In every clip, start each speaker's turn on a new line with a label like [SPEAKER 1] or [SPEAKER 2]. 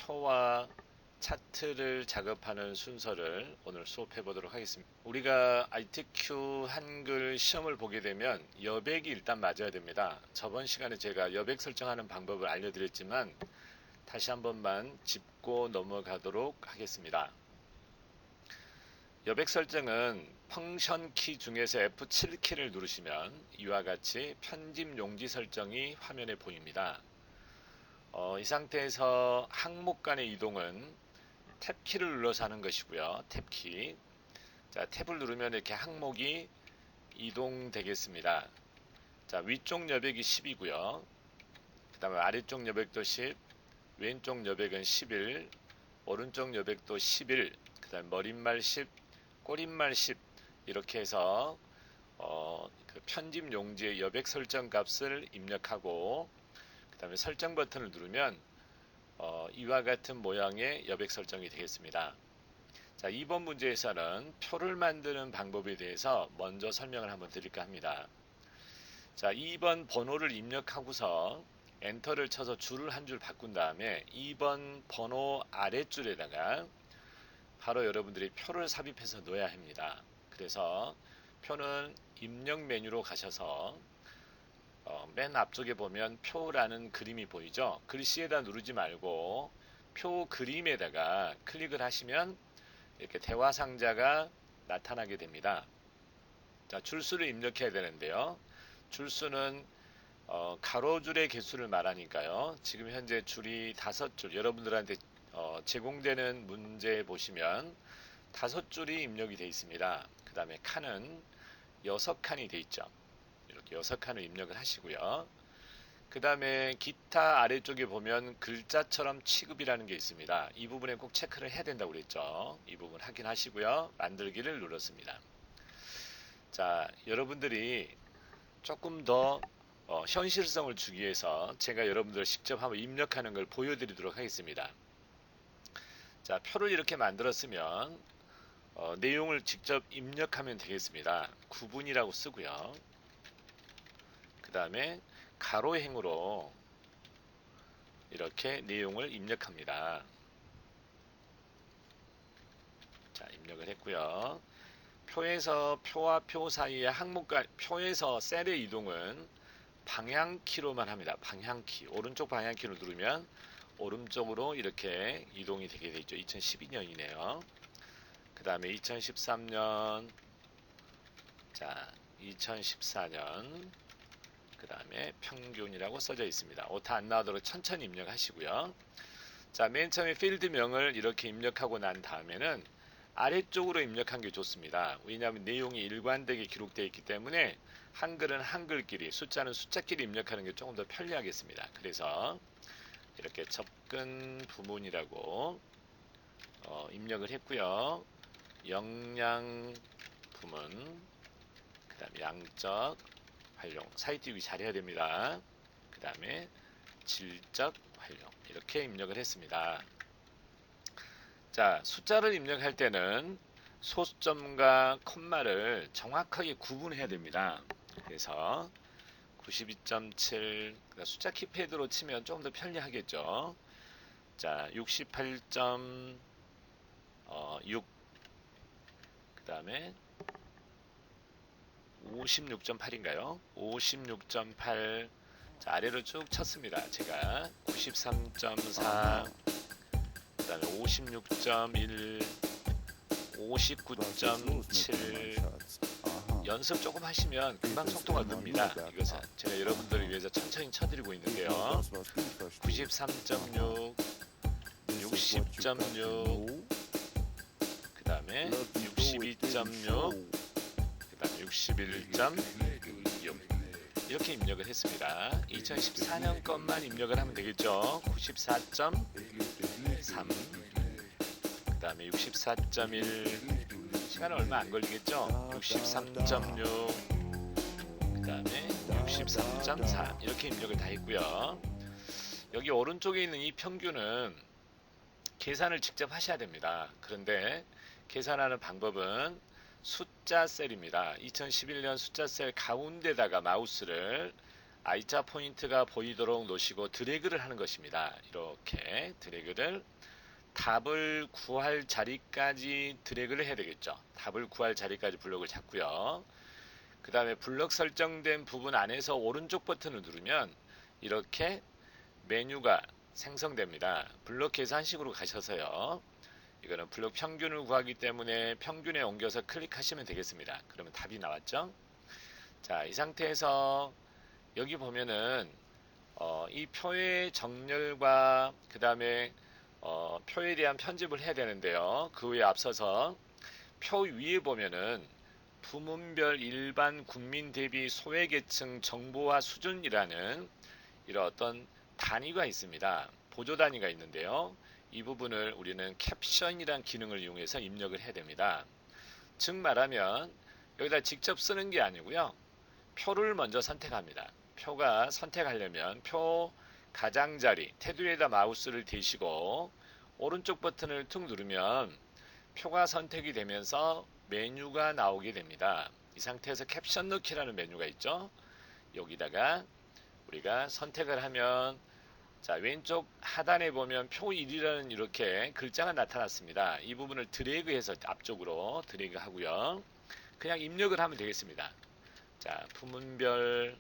[SPEAKER 1] 표와 차트를 작업하는 순서를 오늘 수업해 보도록 하겠습니다. 우리가 ITQ 한글 시험을 보게 되면 여백이 일단 맞아야 됩니다. 저번 시간에 제가 여백 설정하는 방법을 알려드렸지만 다시 한 번만 짚고 넘어가도록 하겠습니다. 여백 설정은 펑션 키 중에서 F7 키를 누르시면 이와 같이 편집 용지 설정이 화면에 보입니다. 이 상태에서 항목 간의 이동은 탭 키를 눌러서 하는 것이고요. 탭 키. 자, 탭을 누르면 이렇게 항목이 이동되겠습니다. 자, 위쪽 여백이 10이고요. 그 다음에 아래쪽 여백도 10, 왼쪽 여백은 11, 오른쪽 여백도 11, 그 다음에 머릿말 10, 꼬릿말 10 이렇게 해서 그 편집 용지의 여백 설정 값을 입력하고 그 다음에 설정 버튼을 누르면 이와 같은 모양의 여백 설정이 되겠습니다. 자, 이번 문제에서는 표를 만드는 방법에 대해서 먼저 설명을 한번 드릴까 합니다. 자, 2번 번호를 입력하고서 엔터를 쳐서 줄을 한 줄 바꾼 다음에 2번 번호 아랫줄에다가 바로 여러분들이 표를 삽입해서 넣어야 합니다. 그래서 표는 입력 메뉴로 가셔서 맨 앞쪽에 보면 표라는 그림이 보이죠? 글씨에다 누르지 말고 표 그림에다가 클릭을 하시면 이렇게 대화 상자가 나타나게 됩니다. 자, 줄수를 입력해야 되는데요. 줄수는 가로줄의 개수를 말하니까요. 지금 현재 줄이 5줄, 여러분들한테 제공되는 문제 보시면 5줄이 입력이 되어 있습니다. 그 다음에 칸은 6칸이 되어 있죠. 이렇게 6칸을 입력을 하시고요. 그 다음에 기타 아래쪽에 보면 글자처럼 취급이라는 게 있습니다. 이 부분에 꼭 체크를 해야 된다고 그랬죠. 이 부분 확인하시고요. 만들기를 눌렀습니다. 자, 여러분들이 조금 더 현실성을 주기 위해서 제가 여러분들 직접 한번 입력하는 걸 보여드리도록 하겠습니다. 자, 표를 이렇게 만들었으면 내용을 직접 입력하면 되겠습니다. 구분이라고 쓰고요. 그 다음에 가로행으로 이렇게 내용을 입력합니다. 자, 입력을 했고요. 표에서 표와 표 사이의 항목과 표에서 셀의 이동은 방향키로만 합니다. 방향키. 오른쪽 방향키를 누르면 오른쪽으로 이렇게 이동이 되게 되죠. 2012년이네요. 그 다음에 2013년, 자, 2014년, 그 다음에 평균이라고 써져 있습니다. 오타 안 나오도록 천천히 입력하시고요. 자, 맨 처음에 필드명을 이렇게 입력하고 난 다음에는 아래쪽으로 입력한 게 좋습니다. 왜냐하면 내용이 일관되게 기록되어 있기 때문에 한글은 한글끼리, 숫자는 숫자끼리 입력하는 게 조금 더 편리하겠습니다. 그래서 이렇게 접근 부문이라고 입력을 했고요. 영양 부문, 그 다음에 양적 활용, 사이 띄우기 잘해야 됩니다. 그 다음에 질적 활용, 이렇게 입력을 했습니다. 자, 숫자를 입력할 때는 소수점과 콤마를 정확하게 구분해야 됩니다. 그래서 92.7 숫자 키패드로 치면 조금 더 편리하겠죠. 자, 68.6 그 다음에 56.8인가요? 56.8 자, 아래로 쭉 쳤습니다. 제가 93.4 그 다음에 56.1 59.7 연습 조금 하시면 금방 속도가 늡니다. 이것은 제가 여러분들을 위해서 천천히 쳐드리고 있는데요. 93.6 60.6 그 다음에 62.6 그 다음에 61.6 이렇게 입력을 했습니다. 2014년 것만 입력을 하면 되겠죠. 94.3 그 다음에 64.1 시간은 얼마 안 걸리겠죠. 63.6 그 다음에 63.4 이렇게 입력을 다 했고요. 여기 오른쪽에 있는 이 평균은 계산을 직접 하셔야 됩니다. 그런데 계산하는 방법은 숫자 셀입니다. 2011년 숫자 셀 가운데다가 마우스를 I자 포인트가 보이도록 놓으시고 드래그를 하는 것입니다. 이렇게 드래그를 답을 구할 자리까지 드래그를 해야 되겠죠. 답을 구할 자리까지 블럭을 잡고요. 그 다음에 블럭 설정된 부분 안에서 오른쪽 버튼을 누르면 이렇게 메뉴가 생성됩니다. 블럭 계산식으로 가셔서요. 이거는 블럭 평균을 구하기 때문에 평균에 옮겨서 클릭하시면 되겠습니다. 그러면 답이 나왔죠. 자, 이 상태에서 여기 보면은 이 표의 정렬과 그 다음에 표에 대한 편집을 해야 되는데요. 그 외에 앞서서 표 위에 보면은 부문별 일반 국민 대비 소외계층 정보화 수준이라는 이런 어떤 단위가 있습니다. 보조 단위가 있는데요. 이 부분을 우리는 캡션이란 기능을 이용해서 입력을 해야 됩니다. 즉 말하면 여기다 직접 쓰는 게 아니고요. 표를 먼저 선택합니다. 표가 선택하려면 표 가장자리 테두리에다 마우스를 대시고 오른쪽 버튼을 툭 누르면 표가 선택이 되면서 메뉴가 나오게 됩니다. 이 상태에서 캡션 넣기라는 메뉴가 있죠. 여기다가 우리가 선택을 하면 자, 왼쪽 하단에 보면 표 1이라는 이렇게 글자가 나타났습니다. 이 부분을 드래그해서 앞쪽으로 드래그 하고요. 그냥 입력을 하면 되겠습니다. 자, 부문별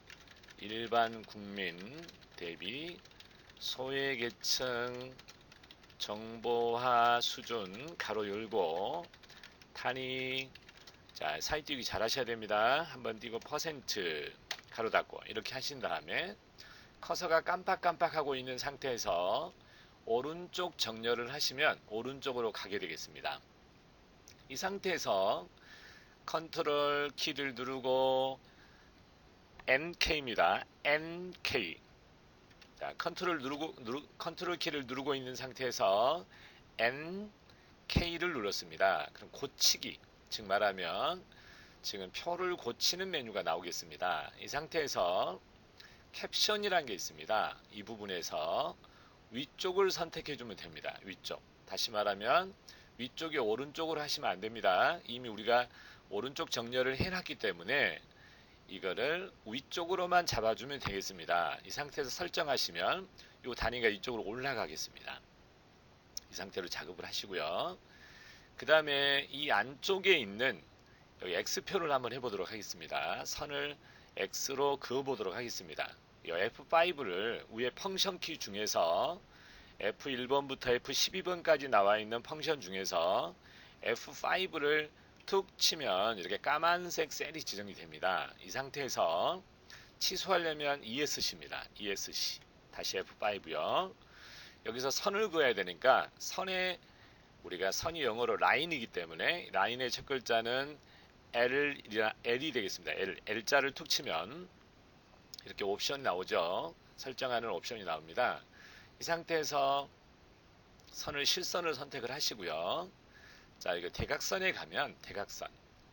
[SPEAKER 1] 일반 국민 대비 소외계층 정보화 수준 가로 열고 단위 자 사이 띄우기 잘 하셔야 됩니다. 한번 띄고 퍼센트 가로 닫고 이렇게 하신 다음에 커서가 깜빡깜빡하고 있는 상태에서 오른쪽 정렬을 하시면 오른쪽으로 가게 되겠습니다. 이 상태에서 컨트롤 키를 누르고 NK입니다. NK. 자, 컨트롤 키를 누르고 있는 상태에서 NK를 눌렀습니다. 그럼 고치기. 즉 말하면 지금 표를 고치는 메뉴가 나오겠습니다. 이 상태에서 캡션이라는 게 있습니다. 이 부분에서 위쪽을 선택해 주면 됩니다. 위쪽. 다시 말하면 위쪽이 오른쪽으로 하시면 안 됩니다. 이미 우리가 오른쪽 정렬을 해놨기 때문에 이거를 위쪽으로만 잡아주면 되겠습니다. 이 상태에서 설정하시면 이 단위가 이쪽으로 올라가겠습니다. 이 상태로 작업을 하시고요. 그 다음에 이 안쪽에 있는 여기 X표를 한번 해보도록 하겠습니다. 선을 X로 그어보도록 하겠습니다. 이 F5를 위에 펑션 키 중에서 F1번부터 F12번까지 나와 있는 펑션 중에서 F5를 툭 치면 이렇게 까만색 셀이 지정이 됩니다. 이 상태에서 취소하려면 ESC입니다. ESC. 다시 F5요. 여기서 선을 그어야 되니까 선에 우리가 선이 영어로 라인이기 때문에 라인의 첫 글자는 L이 되겠습니다. L자를 툭 치면 이렇게 옵션 나오죠. 설정하는 옵션이 나옵니다. 이 상태에서 선을 실선을 선택을 하시고요. 자, 이거 대각선에 가면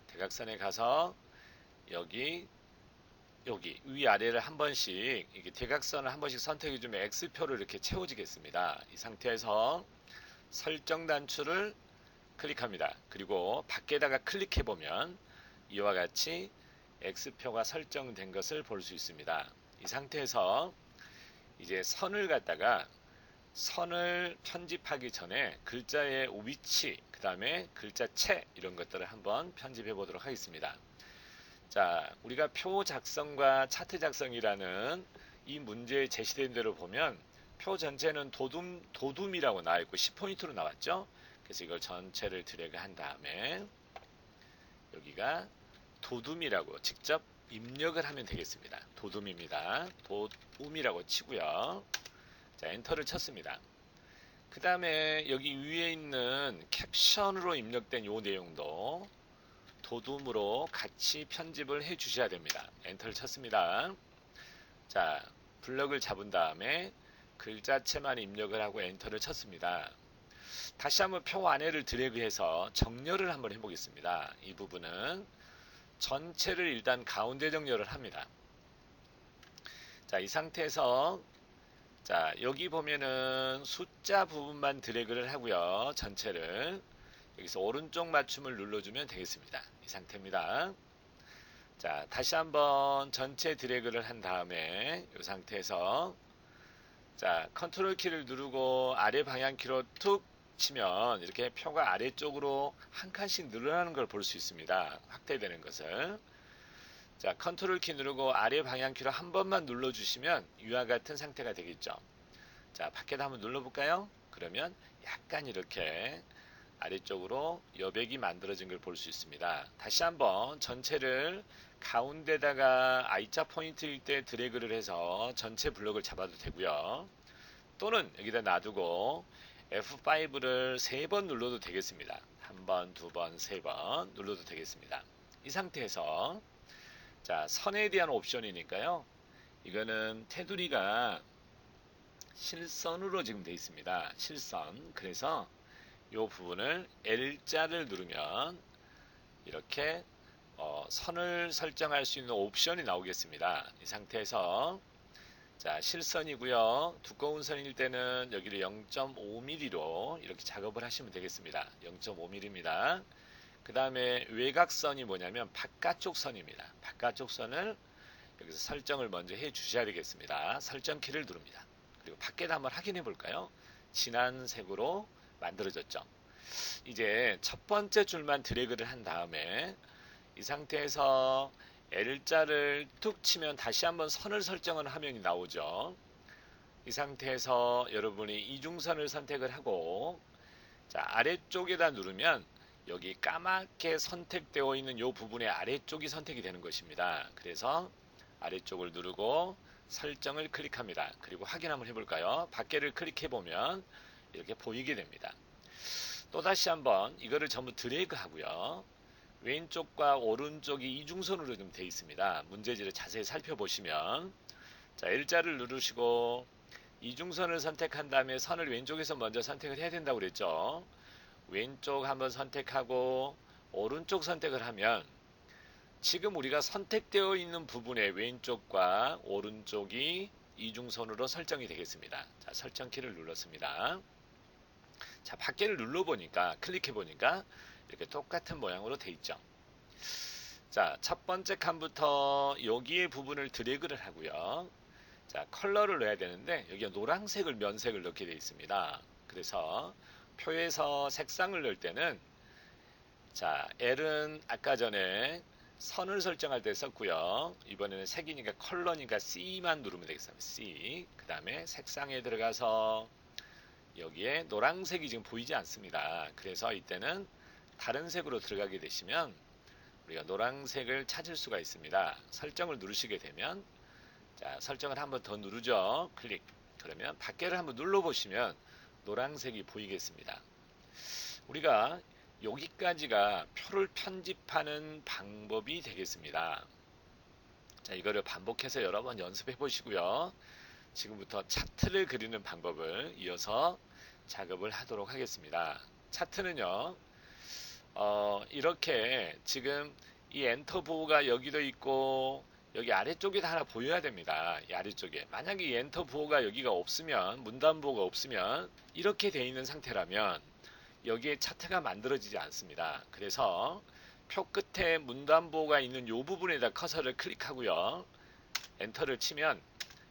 [SPEAKER 1] 대각선에 가서 여기 위아래를 한 번씩 이게 대각선을 한 번씩 선택해 주면 X표를 이렇게 채워지겠습니다. 이 상태에서 설정 단추를 클릭합니다. 그리고 밖에다가 클릭해 보면 이와 같이 X표가 설정된 것을 볼 수 있습니다. 이 상태에서 이제 선을 편집하기 전에 글자의 위치, 그 다음에 글자체 이런 것들을 한번 편집해 보도록 하겠습니다. 자, 우리가 표 작성과 차트 작성이라는 이 문제에 제시된 대로 보면 표 전체는 도둠이라고 나와 있고 10포인트로 나왔죠. 그래서 이걸 전체를 드래그 한 다음에 여기가 도둠이라고 직접 입력을 하면 되겠습니다. 도둠입니다. 도둠이라고 치고요. 자, 엔터를 쳤습니다. 그 다음에 여기 위에 있는 캡션으로 입력된 이 내용도 도둠으로 같이 편집을 해 주셔야 됩니다. 엔터를 쳤습니다. 자, 블럭을 잡은 다음에 글자체만 입력을 하고 엔터를 쳤습니다. 다시 한번 표 안에를 드래그해서 정렬을 한번 해보겠습니다. 이 부분은 전체를 일단 가운데 정렬을 합니다. 자, 이 상태에서 자, 여기 보면은 숫자 부분만 드래그를 하고요. 전체를 여기서 오른쪽 맞춤을 눌러주면 되겠습니다. 이 상태입니다. 자, 다시 한번 전체 드래그를 한 다음에 이 상태에서 자, 컨트롤 키를 누르고 아래 방향키로 툭 치면 이렇게 표가 아래쪽으로 한 칸씩 늘어나는 걸 볼 수 있습니다. 확대되는 것을. 자, 컨트롤 키 누르고 아래 방향키로 한 번만 눌러주시면 이와 같은 상태가 되겠죠. 자, 밖에다 한번 눌러볼까요? 그러면 약간 이렇게 아래쪽으로 여백이 만들어진 걸 볼 수 있습니다. 다시 한번 전체를 가운데다가 I자 포인트일 때 드래그를 해서 전체 블럭을 잡아도 되고요. 또는 여기다 놔두고 F5를 3번 눌러도 되겠습니다. 한 번, 두 번, 3번 눌러도 되겠습니다. 이 상태에서 자, 선에 대한 옵션이니까요. 이거는 테두리가 실선으로 지금 되어 있습니다. 실선. 그래서 이 부분을 L자를 누르면 이렇게 선을 설정할 수 있는 옵션이 나오겠습니다. 이 상태에서 자, 실선이고요. 두꺼운 선일 때는 여기를 0.5mm로 이렇게 작업을 하시면 되겠습니다. 0.5mm입니다. 그 다음에 외곽선이 뭐냐면 바깥쪽 선입니다. 바깥쪽 선을 여기서 설정을 먼저 해 주셔야 되겠습니다. 설정 키를 누릅니다. 그리고 밖에다 한번 확인해 볼까요? 진한 색으로 만들어졌죠. 이제 첫 번째 줄만 드래그를 한 다음에 이 상태에서 L자를 툭 치면 다시 한번 선을 설정하는 화면이 나오죠. 이 상태에서 여러분이 이중선을 선택을 하고 자, 아래쪽에다 누르면 여기 까맣게 선택되어 있는 이 부분의 아래쪽이 선택이 되는 것입니다. 그래서 아래쪽을 누르고 설정을 클릭합니다. 그리고 확인 한번 해볼까요? 밖에를 클릭해 보면 이렇게 보이게 됩니다. 또다시 한번 이거를 전부 드래그 하고요. 왼쪽과 오른쪽이 이중선으로 좀 되어 있습니다. 문제지를 자세히 살펴보시면 자, L자를 누르시고 이중선을 선택한 다음에 선을 왼쪽에서 먼저 선택을 해야 된다고 그랬죠. 왼쪽 한번 선택하고 오른쪽 선택을 하면 지금 우리가 선택되어 있는 부분의 왼쪽과 오른쪽이 이중선으로 설정이 되겠습니다. 자, 설정 키를 눌렀습니다. 자, 밖에를 눌러보니까 클릭해보니까 이렇게 똑같은 모양으로 되어 있죠. 자, 첫 번째 칸부터 여기의 부분을 드래그를 하고요. 자, 컬러를 넣어야 되는데 여기가 노란색을 면색을 넣게 되어 있습니다. 그래서 표에서 색상을 넣을 때는 자, L은 아까 전에 선을 설정할 때 썼고요. 이번에는 색이니까 컬러니까 C만 누르면 되겠습니다. C. 그 다음에 색상에 들어가서 여기에 노란색이 지금 보이지 않습니다. 그래서 이때는 다른 색으로 들어가게 되시면 우리가 노란색을 찾을 수가 있습니다. 설정을 누르시게 되면 자, 설정을 한번 더 누르죠. 클릭. 그러면 밖에를 한번 눌러보시면 노란색이 보이겠습니다. 우리가 여기까지가 표를 편집하는 방법이 되겠습니다. 자, 이거를 반복해서 여러 번 연습해 보시고요. 지금부터 차트를 그리는 방법을 이어서 작업을 하도록 하겠습니다. 차트는요, 이렇게 지금 이 엔터 부호가 여기도 있고 여기 아래쪽에도 하나 보여야 됩니다. 이 아래쪽에. 만약에 이 엔터 부호가 여기가 없으면, 문단 부호가 없으면 이렇게 되어 있는 상태라면 여기에 차트가 만들어지지 않습니다. 그래서 표 끝에 문단 부호가 있는 이 부분에다 커서를 클릭하고요. 엔터를 치면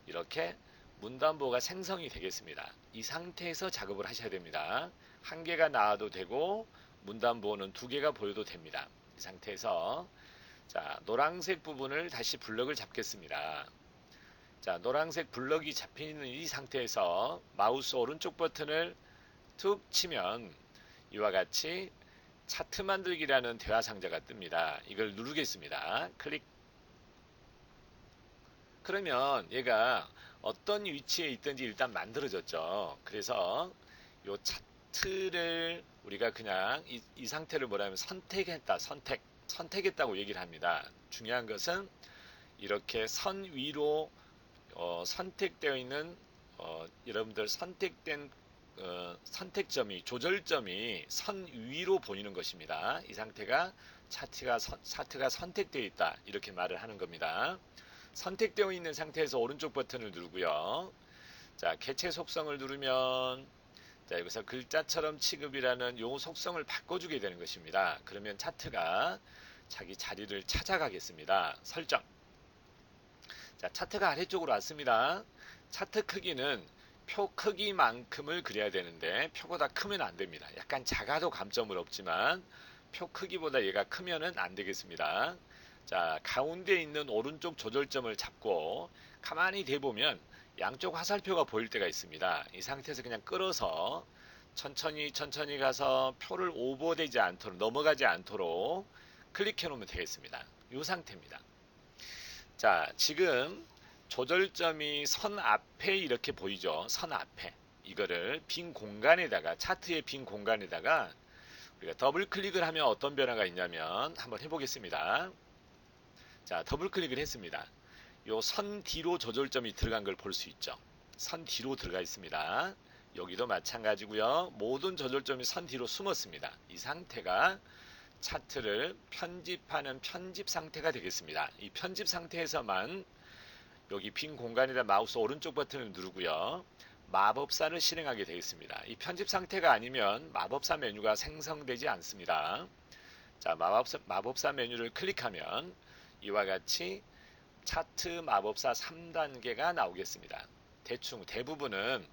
[SPEAKER 1] 이렇게 문단 부호가 생성이 되겠습니다. 이 상태에서 작업을 하셔야 됩니다. 한 개가 나와도 되고 문단 부호는 두 개가 보여도 됩니다. 이 상태에서 자, 노란색 부분을 다시 블럭을 잡겠습니다. 자, 노란색 블럭이 잡혀 있는 이 상태에서 마우스 오른쪽 버튼을 툭 치면 이와 같이 차트 만들기라는 대화 상자가 뜹니다. 이걸 누르겠습니다. 클릭. 그러면 얘가 어떤 위치에 있든지 일단 만들어졌죠. 그래서 이 차트를 우리가 그냥 이 상태를 뭐라면 선택했다. 선택했다고 얘기를 합니다. 중요한 것은 이렇게 선 위로 선택되어 있는 여러분들 선택된 선택점이 조절점이 선 위로 보이는 것입니다. 이 상태가 차트가 선택되어 있다 이렇게 말을 하는 겁니다. 선택되어 있는 상태에서 오른쪽 버튼을 누르고요. 자, 개체 속성을 누르면 자, 여기서 글자처럼 취급이라는 요 속성을 바꿔주게 되는 것입니다. 그러면 차트가 자기 자리를 찾아가겠습니다. 설정. 자, 차트가 아래쪽으로 왔습니다. 차트 크기는 표 크기만큼을 그려야 되는데 표보다 크면 안 됩니다. 약간 작아도 감점은 없지만 표 크기보다 얘가 크면은 안 되겠습니다. 자, 가운데 있는 오른쪽 조절점을 잡고 가만히 대보면 양쪽 화살표가 보일 때가 있습니다. 이 상태에서 그냥 끌어서 천천히 가서 표를 오버되지 않도록, 넘어가지 않도록 클릭해 놓으면 되겠습니다. 이 상태입니다. 자, 지금 조절점이 선 앞에 이렇게 보이죠? 선 앞에. 이거를 빈 공간에다가, 차트의 빈 공간에다가 우리가 더블 클릭을 하면 어떤 변화가 있냐면 한번 해보겠습니다. 자, 더블 클릭을 했습니다. 요 선 뒤로 조절점이 들어간 걸 볼 수 있죠. 선 뒤로 들어가 있습니다. 여기도 마찬가지고요. 모든 조절점이 선 뒤로 숨었습니다. 이 상태가 차트를 편집하는 편집 상태가 되겠습니다. 이 편집 상태에서만 여기 빈 공간에다 마우스 오른쪽 버튼을 누르고요. 마법사를 실행하게 되겠습니다. 이 편집 상태가 아니면 마법사 메뉴가 생성되지 않습니다. 자, 마법사 메뉴를 클릭하면 이와 같이 차트 마법사 3단계가 나오겠습니다. 대부분은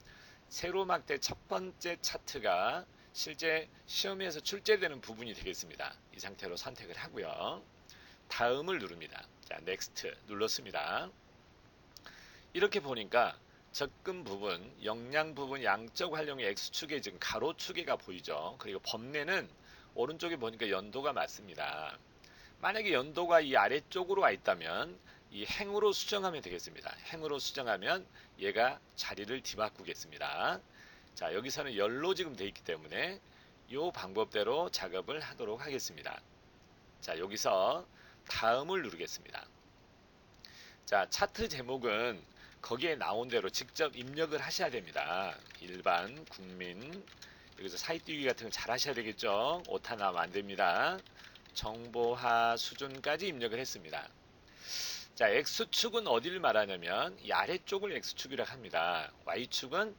[SPEAKER 1] 세로막대 첫 번째 차트가 실제 시험에서 출제되는 부분이 되겠습니다. 이 상태로 선택을 하고요. 다음을 누릅니다. 자, 넥스트 눌렀습니다. 이렇게 보니까 접근 부분, 영양 부분 양쪽 활용의 X축에 지금 가로축에가 보이죠. 그리고 범례는 오른쪽에 보니까 연도가 맞습니다. 만약에 연도가 이 아래쪽으로 와 있다면 이 행으로 수정하면 되겠습니다. 행으로 수정하면 얘가 자리를 뒤바꾸겠습니다. 자, 여기서는 열로 지금 돼 있기 때문에 이 방법대로 작업을 하도록 하겠습니다. 자, 여기서 다음을 누르겠습니다. 자, 차트 제목은 거기에 나온 대로 직접 입력을 하셔야 됩니다. 일반, 국민, 여기서 사이띄우기 같은 거 잘 하셔야 되겠죠. 오타 나면 안 됩니다. 정보화 수준까지 입력을 했습니다. 자, X축은 어디를 말하냐면 이 아래쪽을 X축이라고 합니다. Y축은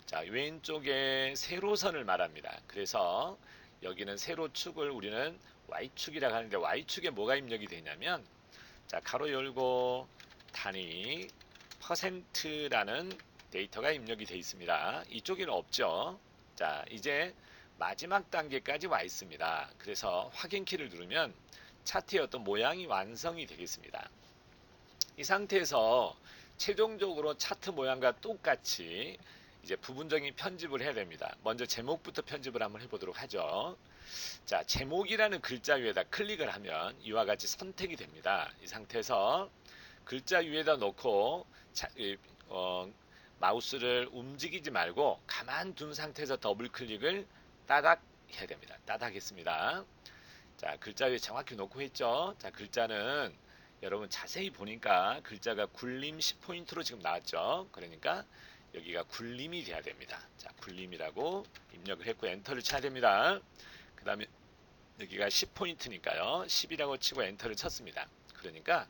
[SPEAKER 1] 자, 왼쪽에 세로선을 말합니다. 그래서 여기는 세로축을 우리는 Y축이라고 하는데 Y축에 뭐가 입력이 되냐면 자, 가로 열고 단위 퍼센트라는 데이터가 입력이 되어 있습니다. 이쪽에는 없죠. 자, 이제 마지막 단계까지 와 있습니다. 그래서 확인키를 누르면 차트의 어떤 모양이 완성이 되겠습니다. 이 상태에서 최종적으로 차트 모양과 똑같이 이제 부분적인 편집을 해야 됩니다. 먼저 제목부터 편집을 한번 해보도록 하죠. 자, 제목이라는 글자 위에다 클릭을 하면 이와 같이 선택이 됩니다. 이 상태에서 글자 위에다 놓고 마우스를 움직이지 말고 가만 둔 상태에서 더블 클릭을 따닥 해야 됩니다. 따닥 했습니다. 자, 글자 위에 정확히 놓고 했죠. 자, 글자는 여러분 자세히 보니까 글자가 굴림 10포인트로 지금 나왔죠. 그러니까 여기가 굴림이 돼야 됩니다. 자, 굴림이라고 입력을 했고 엔터를 쳐야 됩니다. 그 다음에 여기가 10포인트니까요. 10이라고 치고 엔터를 쳤습니다. 그러니까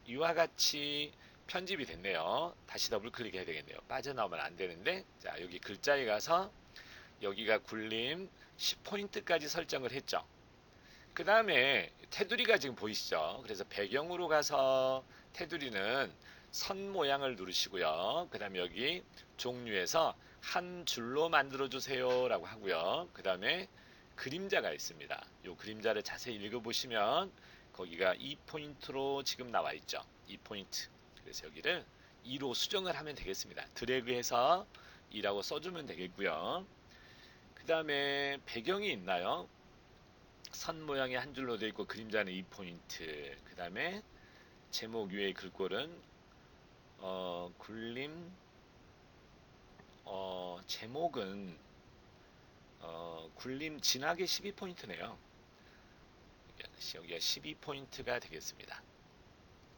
[SPEAKER 1] 이와 같이 편집이 됐네요. 다시 더블 클릭해야 되겠네요. 빠져나오면 안 되는데 자, 여기 글자에 가서 여기가 굴림 10포인트까지 설정을 했죠. 그 다음에 테두리가 지금 보이시죠? 그래서 배경으로 가서 테두리는 선 모양을 누르시고요. 그 다음에 여기 종류에서 한 줄로 만들어 주세요 라고 하고요. 그 다음에 그림자가 있습니다. 이 그림자를 자세히 읽어보시면 거기가 2포인트로 지금 나와 있죠. 2포인트. 그래서 여기를 2로 수정을 하면 되겠습니다. 드래그해서 2라고 써주면 되겠고요. 그 다음에 배경이 있나요? 선 모양이 한 줄로 되어 있고 그림자는 2포인트. 그 다음에 제목 위에 글꼴은 굴림 제목은 굴림 진하게 12포인트네요. 여기가 12포인트가 되겠습니다.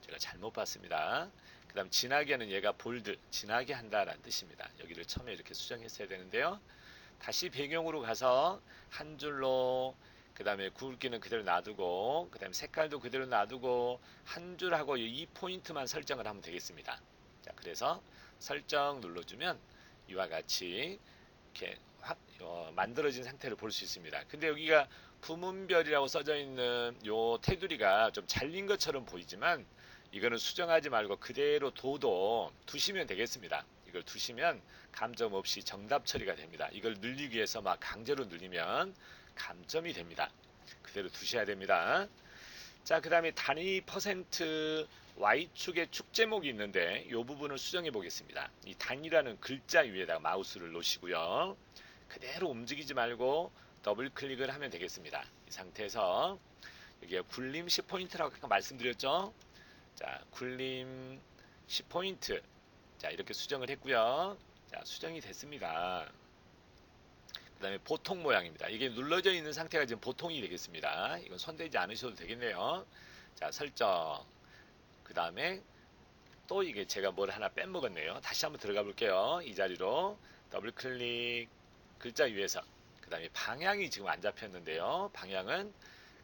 [SPEAKER 1] 제가 잘못 봤습니다. 그 다음 진하게는 얘가 볼드, 진하게 한다라는 뜻입니다. 여기를 처음에 이렇게 수정했어야 되는데요. 다시 배경으로 가서 한 줄로 그 다음에 굵기는 그대로 놔두고 그 다음에 색깔도 그대로 놔두고 한 줄하고 이 포인트만 설정을 하면 되겠습니다. 자, 그래서 설정 눌러주면 이와 같이 이렇게 만들어진 상태를 볼 수 있습니다. 근데 여기가 부문별이라고 써져 있는 요 테두리가 좀 잘린 것처럼 보이지만 이거는 수정하지 말고 그대로 두시면 되겠습니다. 이걸 두시면 감점 없이 정답 처리가 됩니다. 이걸 늘리기 위해서 막 강제로 늘리면 감점이 됩니다. 그대로 두셔야 됩니다. 자, 그 다음에 단위 퍼센트 Y축에 축 제목이 있는데 이 부분을 수정해 보겠습니다. 이 단위라는 글자 위에다가 마우스를 놓으시고요. 그대로 움직이지 말고 더블 클릭을 하면 되겠습니다. 이 상태에서 여기에 굴림 10포인트라고 아까 말씀드렸죠. 자, 굴림 10포인트. 자, 이렇게 수정을 했고요. 자, 수정이 됐습니다. 그 다음에 보통 모양입니다. 이게 눌러져 있는 상태가 지금 보통이 되겠습니다. 이건 손대지 않으셔도 되겠네요. 자, 설정. 그 다음에 또 이게 제가 뭘 하나 빼먹었네요. 다시 한번 들어가 볼게요. 이 자리로 더블 클릭 글자 위에서 그 다음에 방향이 지금 안 잡혔는데요. 방향은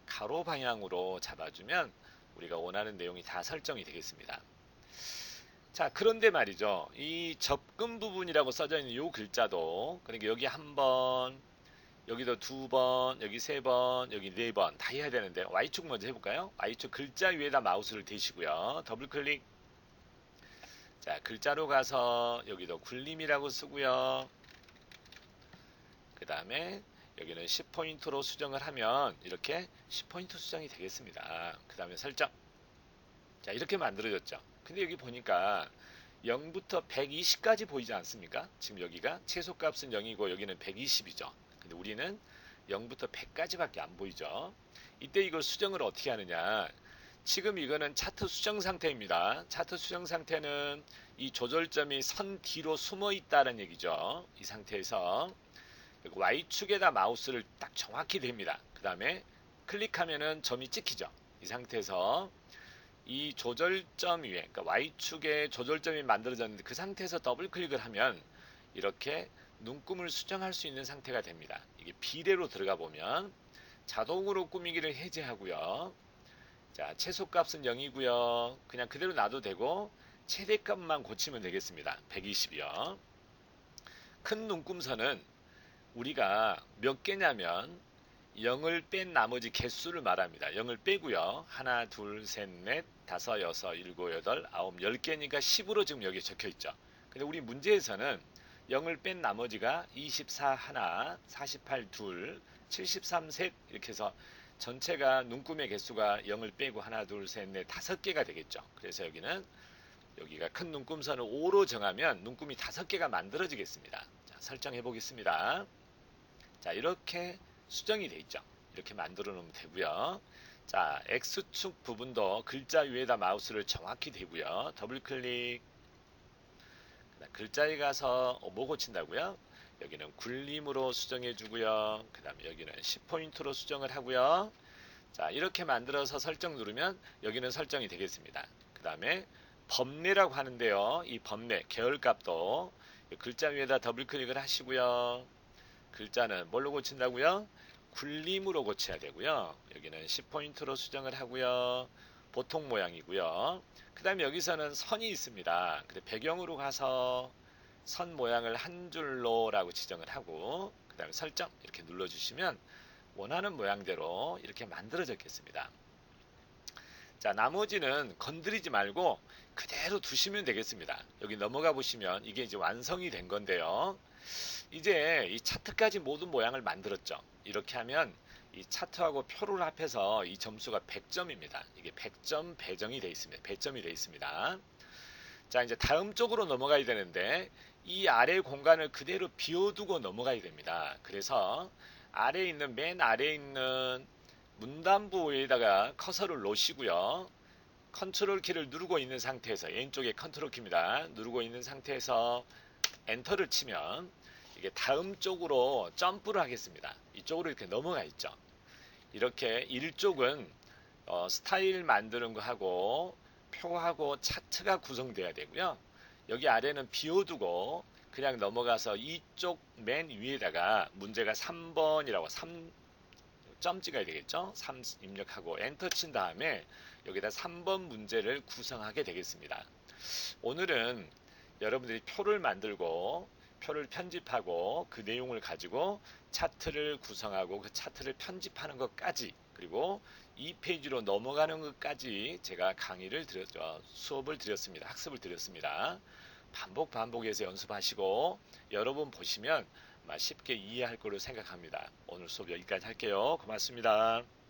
[SPEAKER 1] 가로 방향으로 잡아주면 우리가 원하는 내용이 다 설정이 되겠습니다. 자, 그런데 말이죠. 이 접근 부분이라고 써져 있는 이 글자도, 그러니까 여기 한 번, 여기도 두 번, 여기 세 번, 여기 네 번 다 해야 되는데 Y축 먼저 해볼까요? Y축 글자 위에다 마우스를 대시고요. 더블 클릭. 자, 글자로 가서 여기도 굴림이라고 쓰고요. 그 다음에 여기는 10포인트로 수정을 하면 이렇게 10포인트 수정이 되겠습니다. 그 다음에 설정. 자, 이렇게 만들어졌죠. 근데 여기 보니까 0부터 120까지 보이지 않습니까? 지금 여기가 최소값은 0이고 여기는 120이죠. 근데 우리는 0부터 100까지밖에 안 보이죠. 이때 이걸 수정을 어떻게 하느냐? 지금 이거는 차트 수정 상태입니다. 차트 수정 상태는 이 조절점이 선 뒤로 숨어 있다는 얘기죠. 이 상태에서 Y축에다 마우스를 딱 정확히 댑니다. 그 다음에 클릭하면은 점이 찍히죠. 이 상태에서 이 조절점 위에, 그러니까 Y축에 조절점이 만들어졌는데 그 상태에서 더블 클릭을 하면 이렇게 눈금을 수정할 수 있는 상태가 됩니다. 이게 비례로 들어가 보면 자동으로 꾸미기를 해제하고요. 자, 최소값은 0이고요. 그냥 그대로 놔도 되고 최대값만 고치면 되겠습니다. 120이요. 큰 눈금선은 우리가 몇 개냐면 0을 뺀 나머지 개수를 말합니다. 0을 빼고요. 하나, 둘, 셋, 넷, 다섯, 여섯, 일곱, 여덟, 아홉, 10개니까 10으로 지금 여기에 적혀 있죠. 근데 우리 문제에서는 0을 뺀 나머지가 24 하나, 48 둘, 73 셋 이렇게 해서 전체가 눈금의 개수가 0을 빼고 하나, 둘, 셋, 넷, 5개가 되겠죠. 그래서 여기는 여기가 큰 눈금선을 5로 정하면 눈금이 5개가 만들어지겠습니다. 자, 설정해 보겠습니다. 자, 이렇게 수정이 돼 있죠. 이렇게 만들어 놓으면 되고요. 자, X축 부분도 글자 위에다 마우스를 정확히 대고요. 더블 클릭. 글자에 가서 뭐 고친다고요? 여기는 굴림으로 수정해 주고요. 그 다음에 여기는 10포인트로 수정을 하고요. 자, 이렇게 만들어서 설정 누르면 여기는 설정이 되겠습니다. 그 다음에 범례라고 하는데요. 이 범례, 계열값도 글자 위에다 더블 클릭을 하시고요. 글자는 뭘로 고친다고요? 굴림으로 고쳐야 되고요. 여기는 10포인트로 수정을 하고요. 보통 모양이고요. 그 다음에 여기서는 선이 있습니다. 근데 배경으로 가서 선 모양을 한 줄로 라고 지정을 하고 그 다음에 설정 이렇게 눌러주시면 원하는 모양대로 이렇게 만들어졌겠습니다. 자, 나머지는 건드리지 말고 그대로 두시면 되겠습니다. 여기 넘어가 보시면 이게 이제 완성이 된 건데요. 이제 이 차트까지 모든 모양을 만들었죠. 이렇게 하면 이 차트하고 표를 합해서 이 점수가 100점입니다. 이게 100점 배정이 되어 있습니다. 배점이 되어 있습니다. 자, 이제 다음 쪽으로 넘어가야 되는데 이 아래 공간을 그대로 비워두고 넘어가야 됩니다. 그래서 아래에 있는 맨 아래에 있는 문단부에다가 커서를 놓으시고요. 컨트롤 키를 누르고 있는 상태에서 왼쪽에 컨트롤 키입니다. 누르고 있는 상태에서 엔터를 치면 이게 다음 쪽으로 점프를 하겠습니다. 이쪽으로 이렇게 넘어가 있죠. 이렇게 1쪽은 스타일 만드는 거 하고 표하고 차트가 구성돼야 되고요. 여기 아래는 비워두고 그냥 넘어가서 이쪽 맨 위에다가 문제가 3번이라고 3점 찍어야 되겠죠. 3 입력하고 엔터 친 다음에 여기다 3번 문제를 구성하게 되겠습니다. 오늘은 여러분들이 표를 만들고 표를 편집하고 그 내용을 가지고 차트를 구성하고 그 차트를 편집하는 것까지 그리고 이 페이지로 넘어가는 것까지 제가 강의를 수업을 드렸습니다. 학습을 드렸습니다. 반복해서 연습하시고 여러분 보시면 쉽게 이해할 거로 생각합니다. 오늘 수업 여기까지 할게요. 고맙습니다.